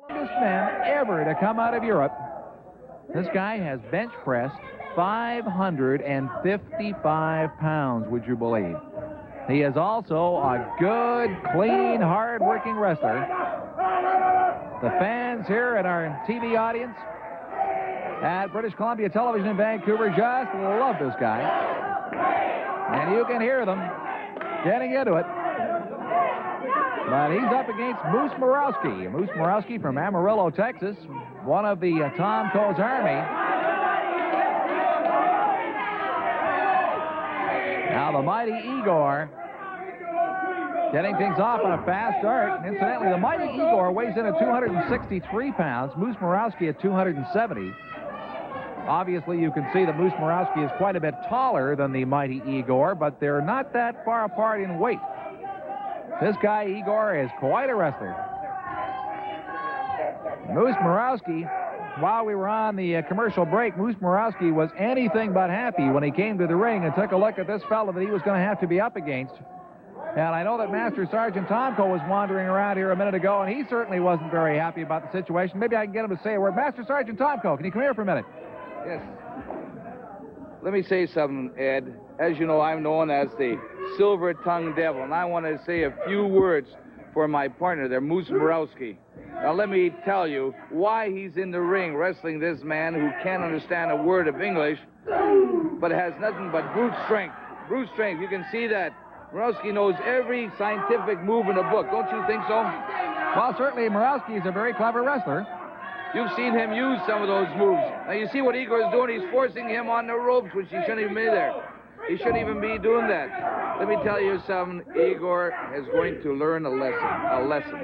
men ever to come out of Europe. This guy has bench pressed 555 pounds, would you believe? He is also a good, clean, hard-working wrestler. The fans here at our TV audience at British Columbia Television in Vancouver just love this guy. And you can hear them getting into it. But he's up against Moose Morowski. Moose Morowski from Amarillo, Texas, one of the Tom Cole's Army. Now the mighty Igor getting things off on a fast start. Incidentally, the mighty Igor weighs in at 263 pounds, Moose Morowski at 270. Obviously, you can see that Moose Morowski is quite a bit taller than the mighty Igor, but they're not that far apart in weight. This guy, Igor, is quite a wrestler. Moose Morowski, while we were on the commercial break, Moose Morowski was anything but happy when he came to the ring and took a look at this fellow that he was going to have to be up against. And I know that Master Sergeant Tomko was wandering around here a minute ago, and he certainly wasn't very happy about the situation. Maybe I can get him to say a word. Master Sergeant Tomko, can you come here for a minute? Yes. Let me say something, Ed. As you know, I'm known as the Silver-Tongued Devil, and I want to say a few words for my partner there, Moose Morowski. Now, let me tell you why he's in the ring wrestling this man who can't understand a word of English, but has nothing but brute strength. Brute strength, you can see that. Morowski knows every scientific move in the book. Don't you think so? Well, certainly, Morowski is a very clever wrestler. You've seen him use some of those moves. Now, you see what Igor is doing? He's forcing him on the ropes, which he shouldn't even be there. He shouldn't even be doing that. Let me tell you something. Igor is going to learn a lesson.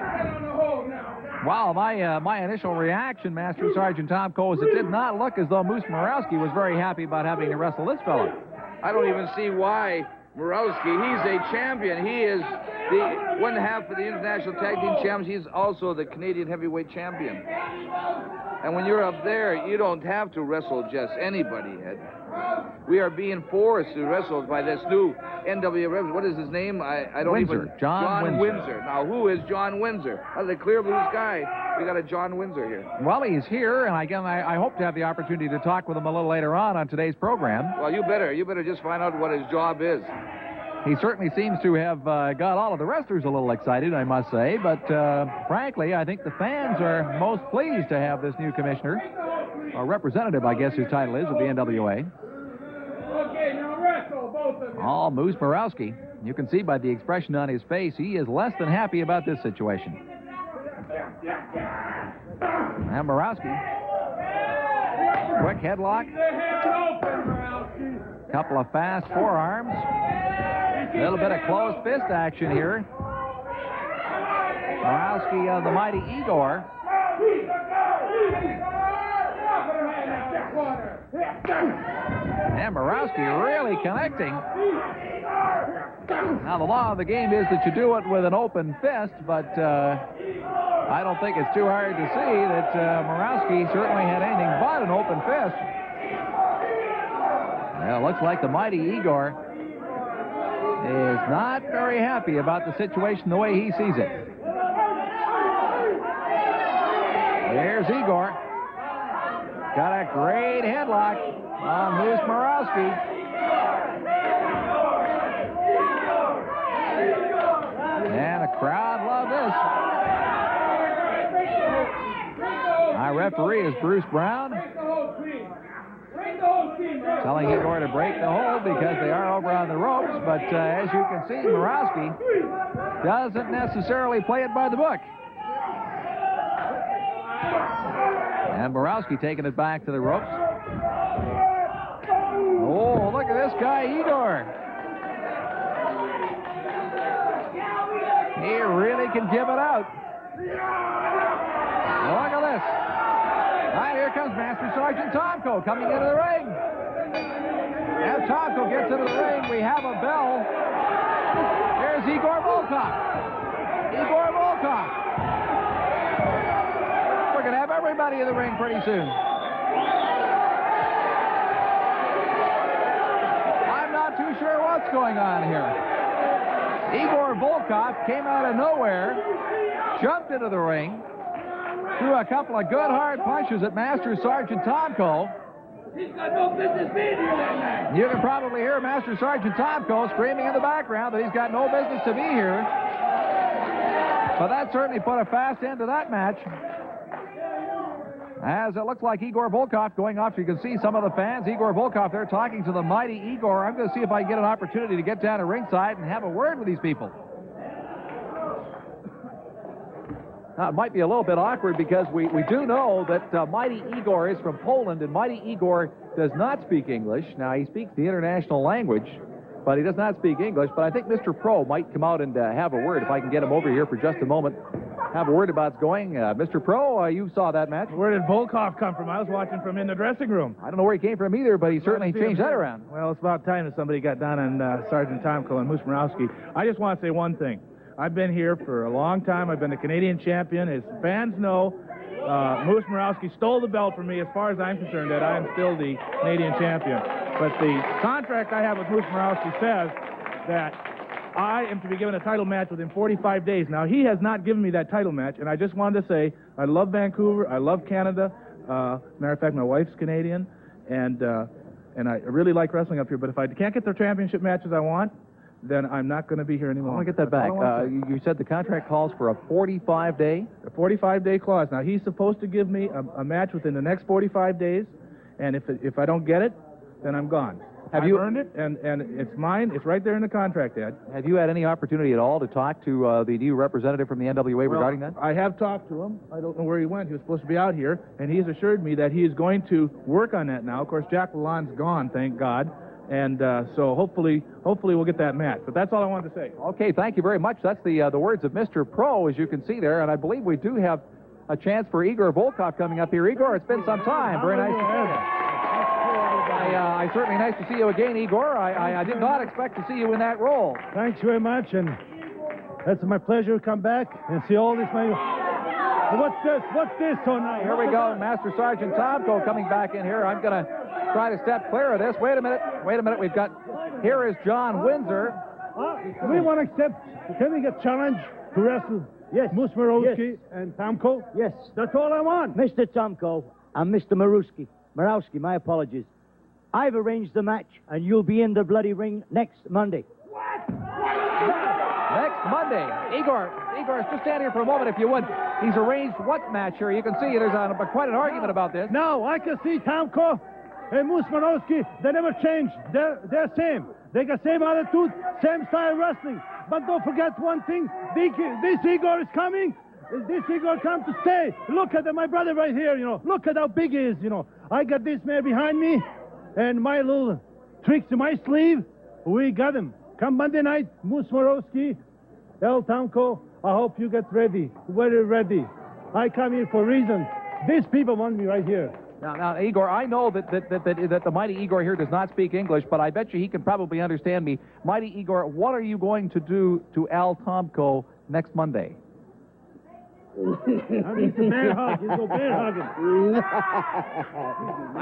Wow, my initial reaction, Master Sergeant Tom Cole, is it did not look as though Moose Morowski was very happy about having to wrestle this fellow. I don't even see why. Morowski, he's a champion. He is the one half of the International Tag Team Champions. He's also the Canadian Heavyweight Champion. And when you're up there, you don't have to wrestle just anybody, Ed. We are being forced to wrestle by this new NWA. What is his name? I don't Windsor. even... John Windsor. Now, who is John Windsor? Out of the Clear Blue Sky, we got a John Windsor here. Well, he's here, and again, I hope to have the opportunity to talk with him a little later on today's program. Well, you better just find out what his job is. He certainly seems to have got all of the wrestlers a little excited, I must say, but frankly, I think the fans are most pleased to have this new commissioner, or representative, I guess his title is, of the NWA. Okay, now wrestle, both of you. All Moose Morowski. You can see by the expression on his face, he is less than happy about this situation. And Morowski. Quick headlock. Couple of fast forearms. A little bit of closed fist action here. Morowski of the mighty Igor. And Morowski really connecting. Now, the law of the game is that you do it with an open fist, but I don't think it's too hard to see that Morowski certainly had anything but an open fist. Well, it looks like the mighty Igor is not very happy about the situation the way he sees it. There's Igor. Got a great headlock on Moose Morowski. And the crowd love this. Our referee is Bruce Brown, telling Igor to break the hold because they are over on the ropes. But as you can see, Morowski doesn't necessarily play it by the book. And Morowski taking it back to the ropes. Oh, look at this guy, Igor. He really can give it out. Look at this. Right, here comes Master Sergeant Tomko coming into the ring. As Tomko gets into the ring, we have a bell. There's Igor Volkov. Igor Volkov. We're going to have everybody in the ring pretty soon. I'm not too sure what's going on here. Igor Volkov came out of nowhere, jumped into the ring, threw a couple of good hard punches at Master Sergeant Tomko. He's got no business being here that night. You can probably hear Master Sergeant Tomko screaming in the background that he's got no business to be here. But that certainly put a fast end to that match. As it looks like Igor Volkov going off, you can see some of the fans. Igor Volkov there talking to the mighty Igor. I'm going to see if I can get an opportunity to get down to ringside and have a word with these people. Now, it might be a little bit awkward because we do know that Mighty Igor is from Poland, and Mighty Igor does not speak English. Now, he speaks the international language, but he does not speak English. But I think Mr. Pro might come out and have a word if I can get him over here for just a moment. Have a word about what's going. Mr. Pro, you saw that match. Where did Volkov come from? I was watching from in the dressing room. I don't know where he came from either, but he certainly changed that around. Well, it's about time that somebody got down on Sergeant Tomko and Moose Morowski. I just want to say one thing. I've been here for a long time. I've been the Canadian champion. As fans know, Moose Morowski stole the belt from me. As far as I'm concerned, that I am still the Canadian champion. But the contract I have with Moose Morowski says that I am to be given a title match within 45 days. Now, he has not given me that title match, and I just wanted to say I love Vancouver. I love Canada. Matter of fact, my wife's Canadian, and I really like wrestling up here. But if I can't get the championship matches I want, then I'm not going to be here anymore. I want to get that back. You said the contract calls for a 45-day? A 45-day clause. Now, he's supposed to give me a match within the next 45 days, and if I don't get it, then I'm gone. I've earned it, and it's mine. It's right there in the contract, Ed. Have you had any opportunity at all to talk to the new representative from the NWA regarding that? I have talked to him. I don't know where he went. He was supposed to be out here, and he's assured me that he is going to work on that now. Of course, Jack Lalonde's gone, thank God. And so hopefully we'll get that match. But that's all I wanted to say. Okay, thank you very much. That's the words of Mr. Pro, as you can see there. And I believe we do have a chance for Igor Volkov coming up here. Igor, it's been some time. Very nice to see you. I certainly nice to see you again, Igor. I did not expect to see you in that role. Thanks very much, and it's my pleasure to come back and see all this. What's this? What's this tonight? Here we go, Master Sergeant Tomko coming back in here. I'm going to try to step clear of this. Wait a minute. We've got, here is John Windsor. We want to accept, can we get challenged to wrestle? Yes. Moose Morowski and Tomko? Yes. That's all I want. Mr. Tomko and Mr. Morowski, my apologies. I've arranged the match, and you'll be in the bloody ring next Monday. What? Next Monday. Igor, just stand here for a moment if you would. He's arranged what match here? You can see there's quite an argument about this. No, I can see Tomko and Moose Morowski, they never changed. They're same. They got same attitude, same style wrestling. But don't forget one thing, this Igor is coming. This Igor come to stay. Look at my brother right here, Look at how big he is, I got this man behind me, and my little tricks in my sleeve, we got him. Come Monday night, Moose Morowski, El Tomko, I hope you get ready, very ready. I come here for a reason. These people want me right here. Now, Igor, I know that the mighty Igor here does not speak English, but I bet you he can probably understand me. Mighty Igor, what are you going to do to Al Tomko next Monday? It's a bear hug. He's a bear hugging.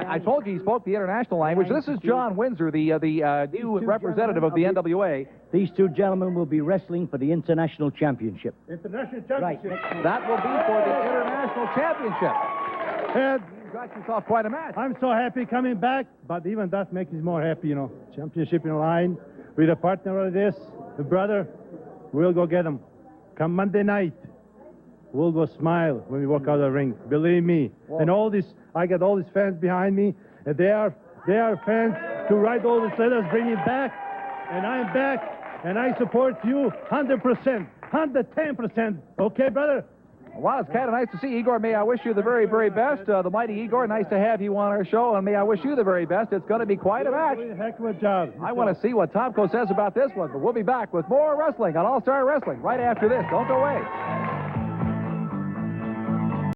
I told you he spoke the international language. This is John Windsor, the new representative of the NWA. These two gentlemen will be wrestling for the International Championship. International Championship. Right. That will be for the International Championship. Ed, you got yourself quite a match. I'm so happy coming back, but even that makes me more happy, Championship in line with a partner like this, a brother. We'll go get him. Come Monday night. We'll go smile when we walk out of the ring. Believe me. Whoa. And I got all these fans behind me, and they are fans to write all these letters, bring me back, and I'm back, and I support you 100%, 110%. Okay, brother? Well, it's kind of nice to see Igor. May I wish you the very, very best. The mighty Igor, nice to have you on our show, and may I wish you the very best. It's going to be quite a match. Heck of a job. I want to see what Tomko says about this one, but we'll be back with more wrestling on All-Star Wrestling right after this. Don't go away.